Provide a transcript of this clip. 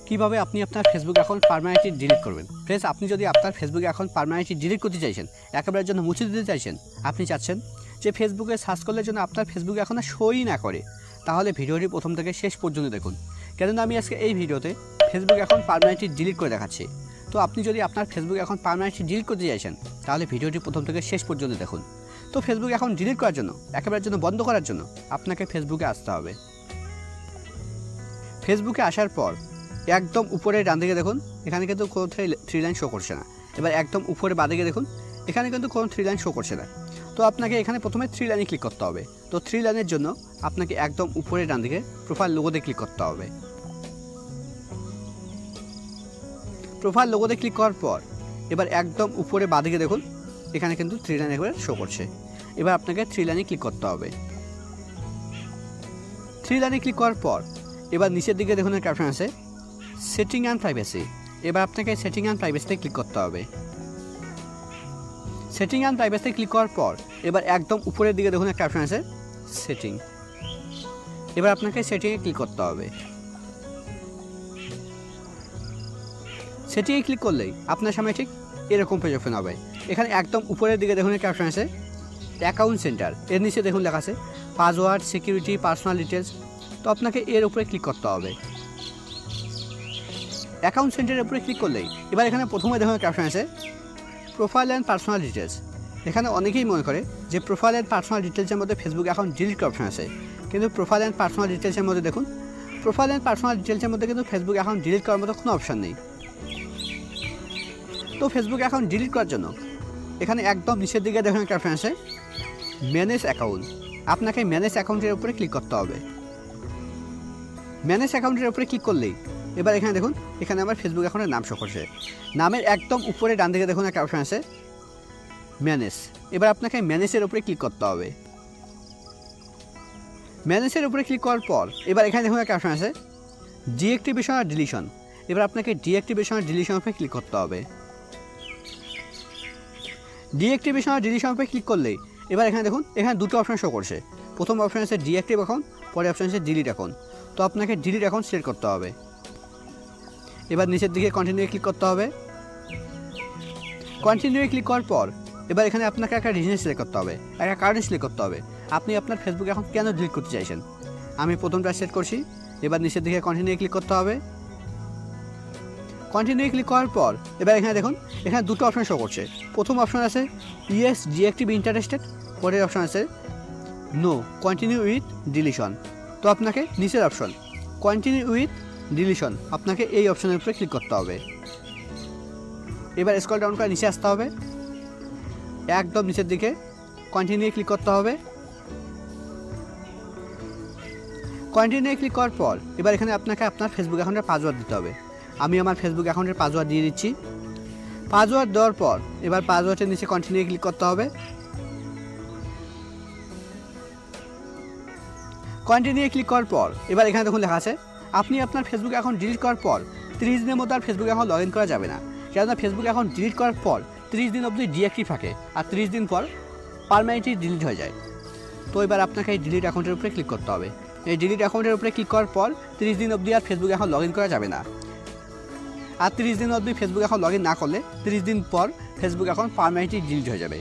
কিভাবে আপনি আপনার ফেসবুক অ্যাকাউন্ট পার্মানেন্টলি ডিলিট করবেন। ফ্রেন্ডস, আপনি যদি আপনার ফেসবুক অ্যাকাউন্ট পার্মানেন্টলি ডিলিট করতে চাইছেন, একেবারের জন্য মুছে দিতে চাইছেন, আপনি চাচ্ছেন যে ফেসবুকে সার্চ করলে যেন আপনার ফেসবুক এখন আর শোই না করে, তাহলে ভিডিওটি প্রথম থেকে শেষ পর্যন্ত দেখুন। কেননা আমি আজকে এই ভিডিওতে ফেসবুক অ্যাকাউন্ট পার্মানেন্টলি ডিলিট করে দেখাচ্ছি। তো আপনি যদি আপনার ফেসবুক অ্যাকাউন্ট পার্মানেন্টলি ডিলিট করতে চাইছেন, তাহলে ভিডিওটি প্রথম থেকে শেষ পর্যন্ত দেখুন। তো ফেসবুক অ্যাকাউন্ট ডিলিট করার জন্য, একেবারের জন্য বন্ধ করার জন্য আপনাকে ফেসবুকে আসতে হবে। ফেসবুকে আসার পর একদম উপরে ডান দিকে দেখুন, এখানে কিন্তু কোনো থ্রি লাইন শো করছে না। এবার একদম উপরে বাঁদিকে দেখুন, এখানে কিন্তু কোনো থ্রি লাইন শো করছে না। তো আপনাকে এখানে প্রথমে থ্রি লাইনে ক্লিক করতে হবে। তো থ্রি লাইনের জন্য আপনাকে একদম উপরে ডান দিকে প্রোফাইল লোগোতে ক্লিক করতে হবে। প্রোফাইল লোগোতে ক্লিক করার পর এবার একদম উপরে বাঁদিকে দেখুন, এখানে কিন্তু থ্রি লাইন একবারে শো করছে। এবার আপনাকে থ্রি লাইনে ক্লিক করতে হবে। থ্রি লাইনে ক্লিক করার পর এবার নিচের দিকে দেখুন একটা অপশন আছে সেটিং অ্যান্ড প্রাইভেসি। এবার আপনাকে সেটিং অ্যান্ড প্রাইভেসিতে ক্লিক করতে হবে। সেটিং অ্যান্ড প্রাইভেসিতে ক্লিক করার পর এবার একদম উপরের দিকে দেখুন একটা অপশন আছে সেটিং। এবার আপনাকে সেটিংয়ে ক্লিক করতে হবে। সেটিংয়ে ক্লিক করলেই আপনার সামনে ঠিক এরকম পেজ ওপেন হবে। এখানে একদম উপরের দিকে দেখুন একটা অপশন আছে অ্যাকাউন্ট সেন্টার। এর নিচে দেখুন লেখা আছে পাসওয়ার্ড, সিকিউরিটি, পার্সোনাল ডিটেলস। তো আপনাকে এর উপরে ক্লিক করতে হবে। অ্যাকাউন্ট সেন্টারের উপরে ক্লিক করলেই এবার এখানে প্রথমে দেখুন একটা অপশন আছে প্রোফাইল অ্যান্ড পার্সোনাল ডিটেলস। এখানে অনেকেই মনে করে যে প্রোফাইল অ্যান্ড পার্সোনাল ডিটেলসের মধ্যে ফেসবুক অ্যাকাউন্ট ডিলিট করার অপশন আছে, কিন্তু প্রোফাইল অ্যান্ড পার্সোনাল ডিটেলসের মধ্যে দেখুন প্রোফাইল অ্যান্ড পার্সোনাল ডিটেলসের মধ্যে কিন্তু ফেসবুক অ্যাকাউন্ট ডিলিট করার মতো কোনো অপশন নেই। তো ফেসবুক অ্যাকাউন্ট ডিলিট করার জন্য এখানে একদম নিচের দিকে দেখুন একটা অপশন আছে ম্যানেজ অ্যাকাউন্ট। আপনাকে ম্যানেজ অ্যাকাউন্টের উপরে ক্লিক করতে হবে। ম্যানেজ অ্যাকাউন্টের উপরে ক্লিক করলেই এবার এখানে দেখুন এখানে আমার ফেসবুক অ্যাকাউন্টের নাম শো করছে। নামের একদম উপরে ডান দিকে দেখুন একটা অপশন আছে ম্যানেজ। এবার আপনাকে ম্যানেজের উপরে ক্লিক করতে হবে। ম্যানেজের উপরে ক্লিক করার পর এবার এখানে দেখুন একটা অপশন আছে ডিঅ্যাক্টিভেশন আর ডিলিশন। এবার আপনাকে ডিঅ্যাক্টিভেশন আর ডিলিশন উপরে ক্লিক করতে হবে। ডিঅ্যাক্টিভেশন আর ডিলিশন উপরে ক্লিক করলেই এবার এখানে দেখুন এখানে দুটো অপশন শো করছে। প্রথম অপশন আছে ডিঅ্যাক্টিভ অ্যাকাউন্ট, পরের অপশন আছে ডিলিট অ্যাকাউন্ট। তো আপনাকে ডিলিট অ্যাকাউন্ট সিলেক্ট করতে হবে। এবার নিচের দিকে কন্টিনিউ ক্লিক করতে হবে। কন্টিনিউ ক্লিক করার পর এবার এখানে আপনাকে একটা রিজন সিলেক্ট করতে হবে, একটা কারণ সিলেক্ট করতে হবে আপনি আপনার ফেসবুক অ্যাকাউন্ট কেন ডিলিট করতে চাইছেন। আমি প্রথমটা সেট করছি। এবার নিচের দিকে কন্টিনিউ ক্লিক করতে হবে। কন্টিনিউ ক্লিক করার পর এবার এখানে দেখুন এখানে দুটো অপশন শো করছে। প্রথম অপশন আছে ইয়েস ডিঅ্যাক্টিভ ইন্টারেস্টেড, পরের অপশন আছে নো কন্টিনিউ উইথ ডিলিশন। তো আপনাকে নিচের অপশন কন্টিনিউ উইথ ডিলিশন আপনাকে এই অপশনের উপরে ক্লিক করতে হবে। এবার স্ক্রল ডাউন করে নিচে আসতে হবে, একদম নিচের দিকে কন্টিনিউ ক্লিক করতে হবে। কন্টিনিউ ক্লিক করার পর এবার এখানে আপনাকে আপনার ফেসবুক অ্যাকাউন্টের পাসওয়ার্ড দিতে হবে। আমি আমার ফেসবুক অ্যাকাউন্টের পাসওয়ার্ড দিয়ে দিচ্ছি। পাসওয়ার্ড দেওয়ার পর এবার পাসওয়ার্ডের নিচে কন্টিনিউ ক্লিক করতে হবে। কন্টিনিউ ক্লিক করার পর এবার এখানে দেখুন লেখা আছে আপনি আপনার ফেসবুক অ্যাকাউন্ট ডিলিট করার পর 30 দিনের মধ্যে আর ফেসবুক অ্যাকাউন্ট লগ ইন করা যাবে না। কেননা ফেসবুক অ্যাকাউন্ট ডিলিট করার পর 30 দিন অবধি ডিঅ্যাক্টিভ থাকে আর 30 দিন পর পার্মানেন্টলি ডিলিট হয়ে যায়। তো এবার আপনাকে এই ডিলিট অ্যাকাউন্টের উপরে ক্লিক করতে হবে। এই ডিলিট অ্যাকাউন্টের উপরে ক্লিক করার পর 30 দিন অবধি আর ফেসবুক অ্যাকাউন্ট লগ ইন করা যাবে না। আর 30 দিন অবধি ফেসবুক অ্যাকাউন্ট লগ ইন না করলে 30 দিন পর ফেসবুক অ্যাকাউন্ট পার্মানেন্টলি ডিলিট হয়ে যাবে।